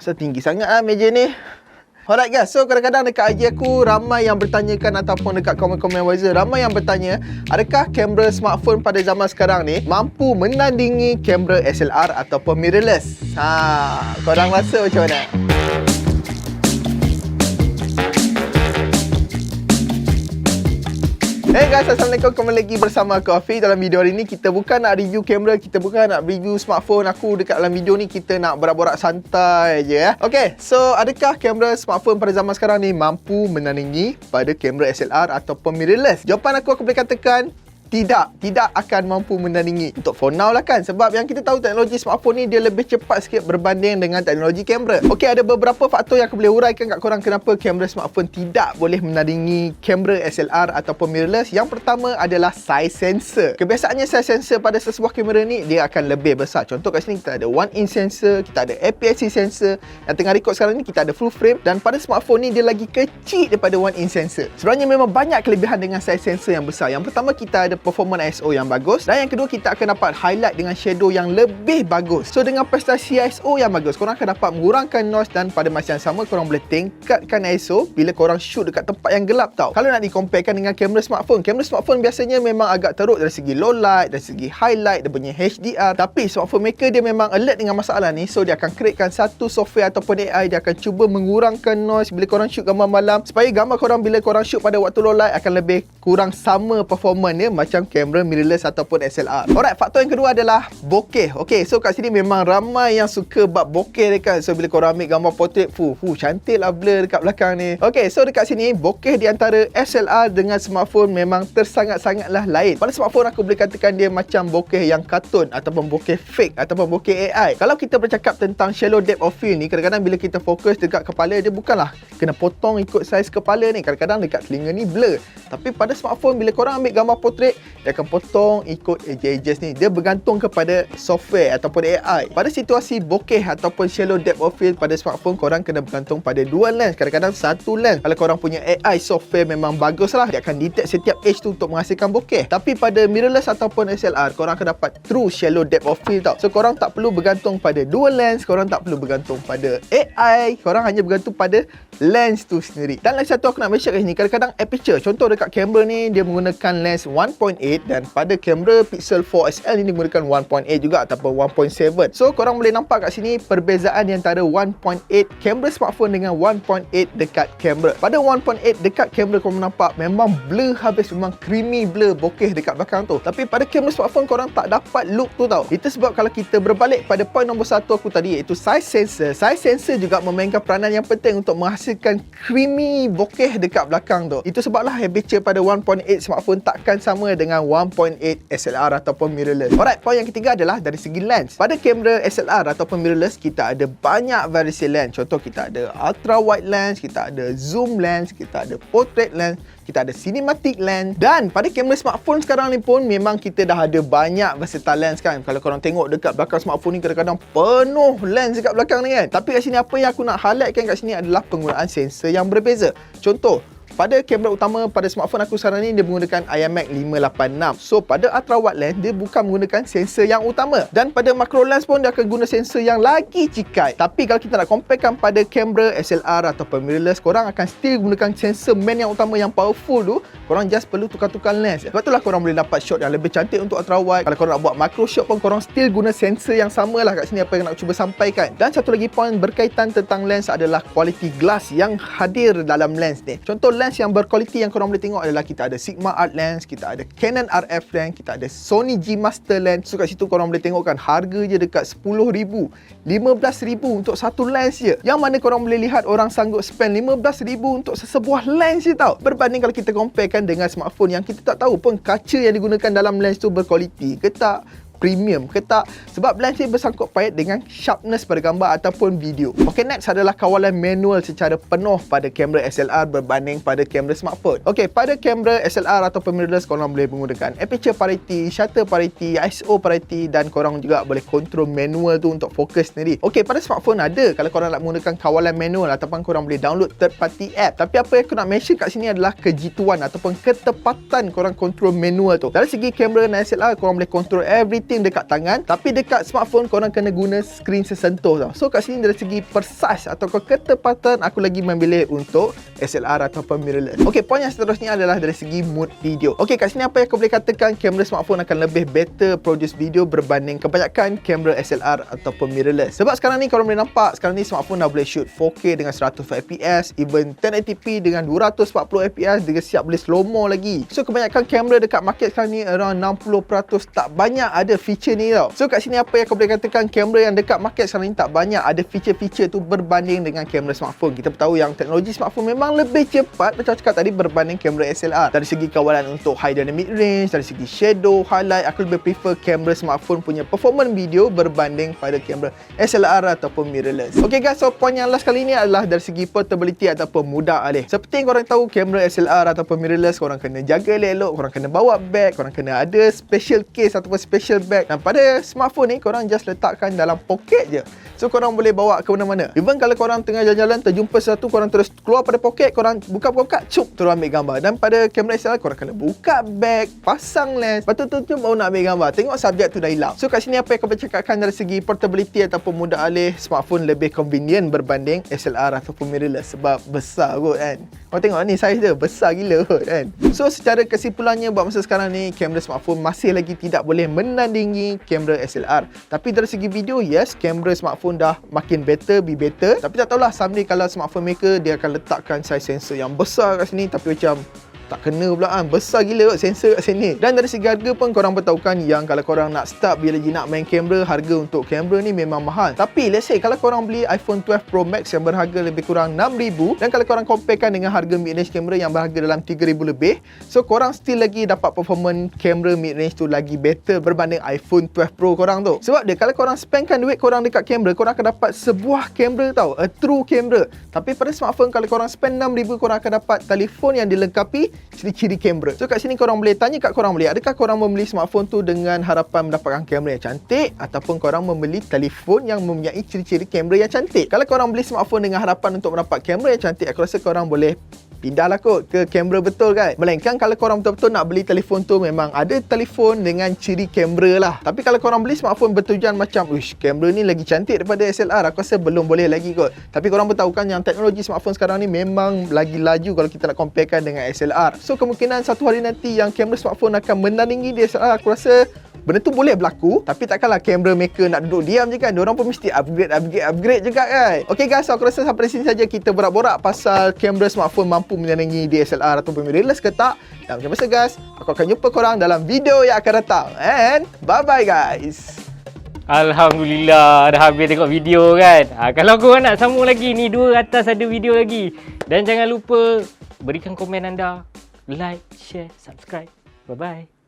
Asal tinggi sangat lah meja ni. Alright guys, so kadang-kadang dekat IG aku ramai yang bertanyakan ataupun dekat komen-komen Wiser ramai yang bertanya, adakah kamera smartphone pada zaman sekarang ni mampu menandingi kamera SLR ataupun mirrorless? Korang rasa macam mana? Hey guys, Assalamualaikum. Kembali lagi bersama aku Afiq. Dalam video hari ni kita bukan nak review kamera, kita bukan nak review smartphone. Aku dekat dalam video ni kita nak borak-borak santai je ya. Okay, so adakah kamera smartphone pada zaman sekarang ni mampu menandingi pada kamera SLR ataupun mirrorless? Jawapan aku boleh katakan tidak akan mampu menandingi. Untuk for now lah kan, sebab yang kita tahu teknologi smartphone ni dia lebih cepat sikit berbanding dengan teknologi kamera. Okey, ada beberapa faktor yang aku boleh uraikan kat korang kenapa kamera smartphone tidak boleh menandingi kamera SLR ataupun mirrorless. Yang pertama adalah size sensor. Kebiasaannya size sensor pada sesebuah kamera ni dia akan lebih besar. Contoh kat sini kita ada 1-inch sensor, kita ada APS-C sensor. Yang tengah record sekarang ni kita ada full frame, dan pada smartphone ni dia lagi kecil daripada 1-inch sensor. Sebenarnya memang banyak kelebihan dengan size sensor yang besar. Yang pertama, kita ada performance ISO yang bagus, dan yang kedua kita akan dapat highlight dengan shadow yang lebih bagus. So dengan prestasi ISO yang bagus, korang akan dapat mengurangkan noise, dan pada masa yang sama korang boleh tingkatkan ISO bila korang shoot dekat tempat yang gelap tau. Kalau nak dikomparekan dengan kamera smartphone biasanya memang agak teruk dari segi low light, dari segi highlight, dia punya HDR. Tapi smartphone maker dia memang alert dengan masalah ni, so dia akan createkan satu software ataupun AI, dia akan cuba mengurangkan noise bila korang shoot gambar malam, supaya gambar korang bila korang shoot pada waktu low light akan lebih kurang sama performance dia macam kamera mirrorless ataupun SLR. Alright, faktor yang kedua adalah bokeh. Okay, so kat sini memang ramai yang suka bab bokeh dekat. So bila korang ambil gambar portrait, cantik lah blur dekat belakang ni. Okay, so dekat sini bokeh di antara SLR dengan smartphone memang tersangat-sangatlah lain. Pada smartphone aku boleh katakan dia macam bokeh yang kartun ataupun bokeh fake ataupun bokeh AI. Kalau kita bercakap tentang shallow depth of field ni, kadang-kadang bila kita fokus dekat kepala, dia bukanlah kena potong ikut saiz kepala ni. Kadang-kadang dekat telinga ni blur. Tapi pada smartphone bila korang ambil gambar portrait, dia akan potong ikut edges ni. Dia bergantung kepada software ataupun AI. Pada situasi bokeh ataupun shallow depth of field pada smartphone, korang kena bergantung pada dua lens, kadang-kadang satu lens. Kalau korang punya AI software memang bagus lah, dia akan detect setiap edge tu untuk menghasilkan bokeh. Tapi pada mirrorless ataupun SLR, korang akan dapat true shallow depth of field tau. So korang tak perlu bergantung pada dua lens, korang tak perlu bergantung pada AI, korang hanya bergantung pada lens tu sendiri. Dan lagi satu aku nak mention kat sini, kadang-kadang aperture, contoh dekat kamera ni dia menggunakan lens 1.8, dan pada kamera Pixel 4 XL ni menggunakan 1.8 juga ataupun 1.7. So korang boleh nampak kat sini perbezaan di antara 1.8 kamera smartphone dengan 1.8 dekat kamera. Pada 1.8 dekat kamera korang nampak memang blur habis, memang creamy blur bokeh dekat belakang tu. Tapi pada kamera smartphone korang tak dapat look tu tau. Itu sebab kalau kita berbalik pada point nombor 1 aku tadi, iaitu size sensor. Size sensor juga memainkan peranan yang penting untuk menghasilkan creamy bokeh dekat belakang tu. Itu sebablah aperture pada 1.8 smartphone takkan sama dengan 1.8 SLR ataupun mirrorless. Alright, point yang ketiga adalah dari segi lens. Pada kamera SLR ataupun mirrorless, kita ada banyak variasi lens. Contoh kita ada ultra wide lens, kita ada zoom lens, kita ada portrait lens, kita ada cinematic lens. Dan pada kamera smartphone sekarang ni pun memang kita dah ada banyak versatile lens kan. Kalau korang tengok dekat belakang smartphone ni, kadang-kadang penuh lens dekat belakang ni kan. Tapi kat sini apa yang aku nak highlightkan kat sini adalah penggunaan sensor yang berbeza. Contoh, pada kamera utama pada smartphone aku sekarang ni dia menggunakan IMX 586. So pada ultra wide lens dia bukan menggunakan sensor yang utama. Dan pada macro lens pun dia akan guna sensor yang lagi cikai. Tapi kalau kita nak comparekan pada kamera SLR ataupun mirrorless, korang akan still gunakan sensor main yang utama yang powerful tu. Korang just perlu tukar-tukar lens. Sebab itulah korang boleh dapat shot yang lebih cantik untuk ultra wide. Kalau korang nak buat macro shot pun korang still guna sensor yang sama lah. Kat sini apa yang nak cuba sampaikan. Dan satu lagi point berkaitan tentang lens adalah quality glass yang hadir dalam lens ni. Contoh lens yang berkualiti yang korang boleh tengok adalah kita ada Sigma Art lens, kita ada Canon RF lens, kita ada Sony G Master lens. So kat situ korang boleh tengok kan harga je dekat 10,000, 15,000 untuk satu lens je. Yang mana korang boleh lihat orang sanggup spend 15,000 untuk sesebuah lens je tau. Berbanding kalau kita comparekan dengan smartphone yang kita tak tahu pun kaca yang digunakan dalam lens tu berkualiti ke tak, premium ke tak, sebab lens ni bersangkut paut dengan sharpness pada gambar ataupun video. Okay, next adalah kawalan manual secara penuh pada kamera SLR berbanding pada kamera smartphone. Okay, pada kamera SLR ataupun mirrorless korang boleh menggunakan aperture parity, shutter parity, ISO parity, dan korang juga boleh kontrol manual tu untuk fokus sendiri. Okay, pada smartphone ada kalau korang nak menggunakan kawalan manual ataupun korang boleh download third party app. Tapi apa yang aku nak mention kat sini adalah kejituan ataupun ketepatan korang kontrol manual tu. Dari segi kamera dan SLR korang boleh kontrol everything setting dekat tangan, tapi dekat smartphone korang kena guna skrin sesentuh tau. So kat sini dari segi precise atau ketepatan aku lagi memilih untuk SLR ataupun mirrorless. Okey, poin yang seterusnya adalah dari segi mood video. Okey, kat sini apa yang aku boleh katakan, kamera smartphone akan lebih better produce video berbanding kebanyakan kamera SLR ataupun mirrorless. Sebab sekarang ni korang boleh nampak, sekarang ni smartphone dah boleh shoot 4K dengan 100fps, even 1080p dengan 240fps, dia siap boleh slow-mo lagi. So kebanyakan kamera dekat market sekarang ni around 60% tak banyak ada feature ni tau. So kat sini apa yang aku boleh katakan, kamera yang dekat market sekarang ni tak banyak ada feature-feature tu berbanding dengan kamera smartphone. Kita tahu yang teknologi smartphone memang lebih cepat macam cakap tadi berbanding kamera SLR. Dari segi kawalan untuk high dynamic range, dari segi shadow, highlight, aku lebih prefer kamera smartphone punya performance video berbanding pada kamera SLR ataupun mirrorless. Okay guys, so point yang last kali ni adalah dari segi portability ataupun mudah alih. Seperti yang korang tahu, kamera SLR ataupun mirrorless korang kena jaga elok-elok, korang kena bawa bag, korang kena ada special case ataupun special bag. Dan pada smartphone ni korang just letakkan dalam poket je. So korang boleh bawa ke mana-mana. Even kalau korang tengah jalan-jalan terjumpa sesuatu, korang terus keluar pada poket, korang buka, cup, terus ambil gambar. Dan pada kamera SLR korang kena buka bag, pasang lens, lepas tu baru nak ambil gambar. Tengok subjek tu dah hilang. So kat sini apa yang aku bercakapkan dari segi portability ataupun mudah alih, smartphone lebih convenient berbanding SLR ataupun mirrorless sebab besar kot kan. Korang tengok ni size dia besar gila kot kan. So secara kesimpulannya buat masa sekarang ni, kamera smartphone masih lagi tidak boleh menandingi kamera SLR. Tapi dari segi video, yes, kamera smartphone dah makin better, be better. Tapi tak tahulah someday kalau smartphone maker dia akan letakkan size sensor yang besar kat sini, tapi macam tak kena pula kan, besar gila sensor kat sini. Dan dari segi harga pun korang bertahukan yang kalau korang nak start bila nak main kamera, harga untuk kamera ni memang mahal. Tapi let's say kalau korang beli iPhone 12 Pro Max yang berharga lebih kurang 6,000, dan kalau korang comparekan dengan harga mid-range kamera yang berharga dalam 3,000 lebih, so korang still lagi dapat performance kamera mid-range tu lagi better berbanding iPhone 12 Pro korang tu. Sebab dia kalau korang spendkan duit korang dekat kamera, korang akan dapat sebuah kamera tau, a true kamera. Tapi pada smartphone kalau korang spend 6,000, korang akan dapat telefon yang dilengkapi ciri-ciri kamera. So kat sini korang boleh tanya kat korang boleh, adakah korang membeli smartphone tu dengan harapan mendapatkan kamera yang cantik, ataupun korang membeli telefon yang mempunyai ciri-ciri kamera yang cantik. Kalau korang beli smartphone dengan harapan untuk mendapat kamera yang cantik, aku rasa korang boleh pindahlah kot ke kamera betul kan. Melainkan kalau korang betul-betul nak beli telefon tu memang ada telefon dengan ciri kamera lah. Tapi kalau korang beli smartphone bertujuan macam uish, kamera ni lagi cantik daripada SLR, aku rasa belum boleh lagi kot. Tapi korang bertahukan yang teknologi smartphone sekarang ni memang lagi laju kalau kita nak comparekan dengan SLR. So kemungkinan satu hari nanti yang kamera smartphone akan menandingi DSLR, aku rasa benda tu boleh berlaku. Tapi takkanlah kamera maker nak duduk diam je kan. Diorang pun mesti upgrade juga kan. Okay guys, so aku rasa sampai sini saja kita borak-borak pasal kamera smartphone mampu menandingi DSLR ataupun mirrorless ke tak. Dan macam biasa guys, aku akan jumpa korang dalam video yang akan datang. And bye bye guys. Alhamdulillah dah habis tengok video kan. Kalau korang nak sambung lagi, ni dua atas ada video lagi. Dan jangan lupa berikan komen anda, like, share, subscribe. Bye bye.